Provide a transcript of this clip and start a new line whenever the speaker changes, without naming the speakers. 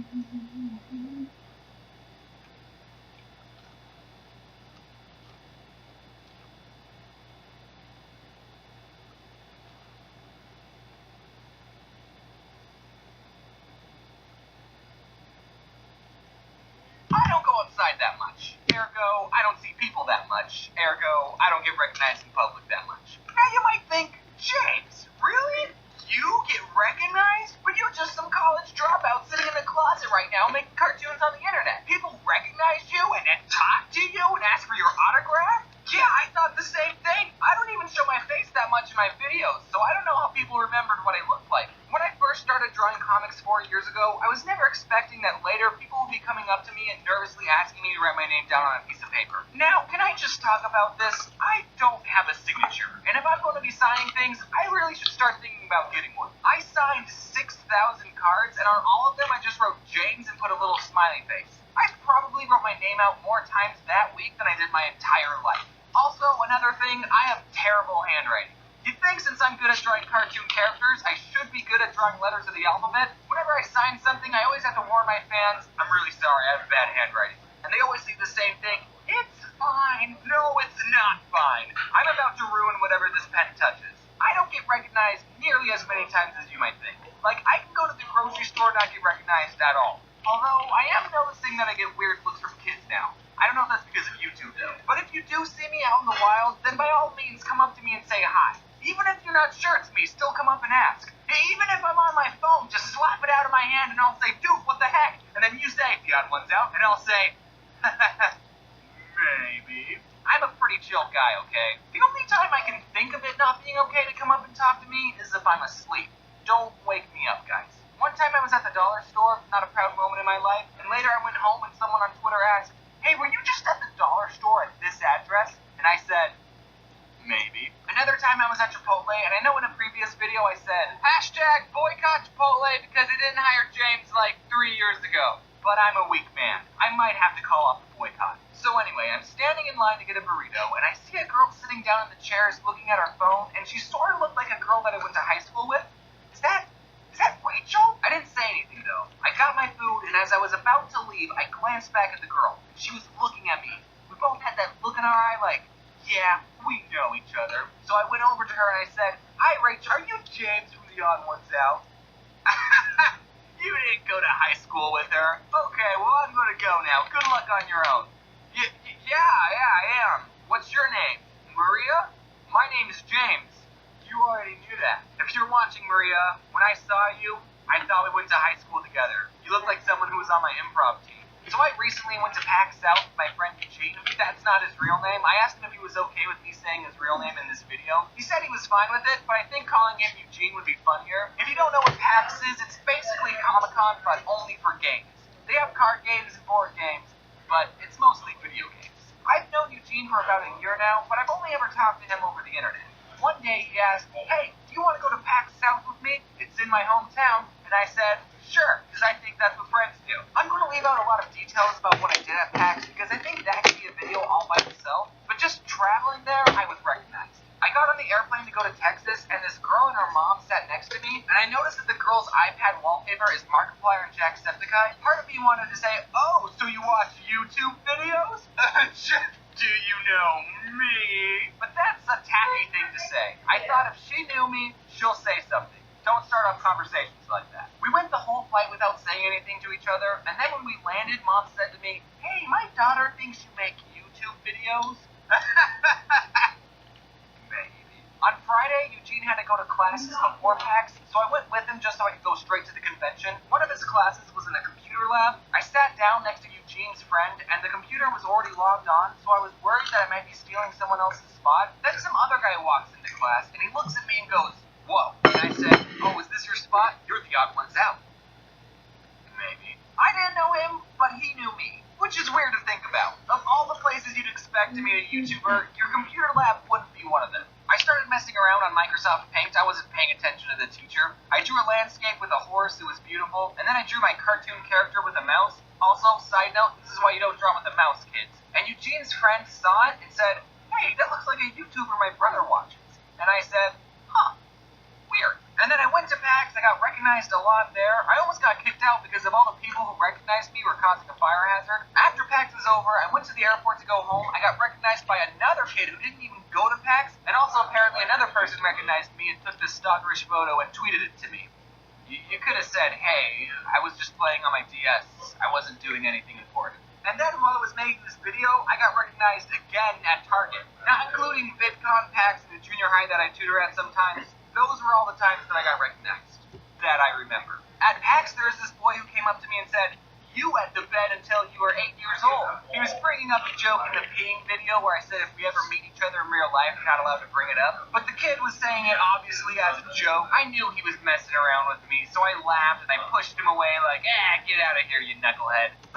I don't go outside that much. Ergo, I don't see people that much. Ergo, I don't get recognized in public that much. Now you might think, James, really? You get recognized? But you're just some college dropout sitting in a closet right now making cartoons on the internet. People recognize you and then talk to you and ask for your autograph? Yeah, I thought the same thing. I don't even show my face that much in my videos, so I don't know how people remembered what I looked like. When I first started drawing comics 4 years ago, I was never expecting that later people would be coming up to me and nervously asking me to write my name down on a piece of paper. Now, can I just talk about this? I don't have a signature, and if I'm going to be signing things, I really should start thinking about getting one. I signed 6,000 cards, and on all of them I just wrote James and put a little smiley face. I probably wrote my name out more times that week than I did my entire life. Also, another thing, I have terrible handwriting. You'd think since I'm good at drawing cartoon characters, I should be good at drawing letters of the alphabet. Whenever I sign something, I always have to warn my fans, I'm really sorry, I have bad handwriting. And they always say the same thing, it's fine. No, it's not fine. I'm about to ruin whatever this pen touches. I don't get recognized nearly as many times as you might think. Like, I can go to the grocery store and not get recognized at all. Although, I am noticing that I get weird looks from kids now. I don't know if that's because of YouTube, though. But if you do see me out in the wild, then by all means, come up to me and say hi. Even if you're not sure it's me, still come up and ask. Even if I'm on my phone, just slap it out of my hand and I'll say, dude, what the heck? And then you say, the odd one's out, and I'll say, maybe. I'm a pretty chill guy, okay? The only time I can think of it not being okay to come up and talk to me is if I'm asleep. Don't wake me up, guys. One time I was at the dollar store, not a proud moment in my life, and later I went home and someone on Twitter asked, hey, were you just at the dollar store at this address? And I said, maybe. Another time I was at Chipotle, and I know in a previous video I said, hashtag boycott Chipotle because they didn't hire James like 3 years ago. But I'm a weak man. I might have to call off the boycott. So anyway, I'm standing in line to get a burrito, and I see a girl sitting down in the chairs looking at her phone, and she sort of looked like a girl that I went to high school with. Is that Rachel? I didn't say anything though. I got my food, and as I was about to leave, I glanced back at the girl. She was looking at me. We both had that look in our eye like, yeah, we know each other. So I went over to her and I said, hi Rachel, are you James from The Odd Ones Out? You didn't go to high school with her. Okay, well I'm gonna go now. Good luck on your own. Yeah, I am. What's your name? Maria? My name is James. You already knew that. If you're watching, Maria, when I saw you, I thought we went to high school together. You look like someone who was on my improv team. So I recently went to PAC South with my friend Eugene. That's not his real name. I asked him if he was okay with me saying his real name in this video. He said he was fine with it, but I think calling him Eugene would be funnier. If you don't know what PAX is, it's basically Comic-Con, but only for games. They have card games and board games, but it's mostly video games. I've known Eugene for about a year now, but I've only ever talked to him over the internet. One day he asked, hey, do you want to go to PAX South with me? It's in my hometown. And I said, sure, because I think that's what friends do. I'm going to leave out a lot of details about what I did at PAX because I think that could be a video all by itself. But just traveling there, I was recognized. I got on the airplane to go to Texas, and this girl and her mom sat next to me, and I noticed that the girl's iPad wallpaper is Markiplier and Jacksepticeye. Part of me wanted to say, oh, so you watch YouTube videos? Do you know me? But that's a tacky thing to say. I thought if she knew me, she'll say something. Don't start off conversations like that. We went the whole flight without saying anything to each other, and then when we landed, Mom said to me, hey, my daughter thinks you make YouTube videos. Maybe. On Friday, Eugene had to go to classes before PAX, so I went with him just so I could go straight to the convention. One of his classes was in a computer lab. I sat down next to Eugene's friend, and the computer was already logged on, so I was worried that I might be stealing someone else's spot. Then some other guy walks into class, and he looks at me and goes, whoa. And I said, oh, is this your spot? You're the odd ones out. Maybe. I didn't know him, but he knew me, which is weird to think about. Of all the places you'd expect to meet a YouTuber, your computer lab wouldn't be one of them. I started messing around on Microsoft Paint. I wasn't paying attention to the teacher. I drew a landscape with a horse that was beautiful, and then I drew my cartoon character with a mouse. Also, side note, this is why you don't draw with a mouse, kids. And Eugene's friend saw it and said, hey, that looks like a YouTuber my brother watches. And I said, huh, weird. And And then I went to PAX, I got recognized a lot there. I almost got kicked out because of all the people who recognized me were causing a fire hazard. After PAX was over, I went to the airport to go home. I got recognized by another kid who didn't even go to PAX, and also apparently another person recognized me and took this stalkerish photo and tweeted it to me. You could have said, hey, I was just playing on my DS. I wasn't doing anything important. And then while I was making this video, I got recognized again at Target. Not including VidCon, PAX, and the junior high that I tutor at sometimes. Those were all the times that I got recognized. That I remember. At PAX, there was this boy who came up to me and said, you wet the bed until you were 8 years old. He was bringing up the joke in the peeing video where I said if we ever meet each other in real life, you're not allowed to bring it up. But the kid was saying it obviously as a joke. I knew he was messing around with me, so I laughed and I pushed him away like, get out of here, you knucklehead.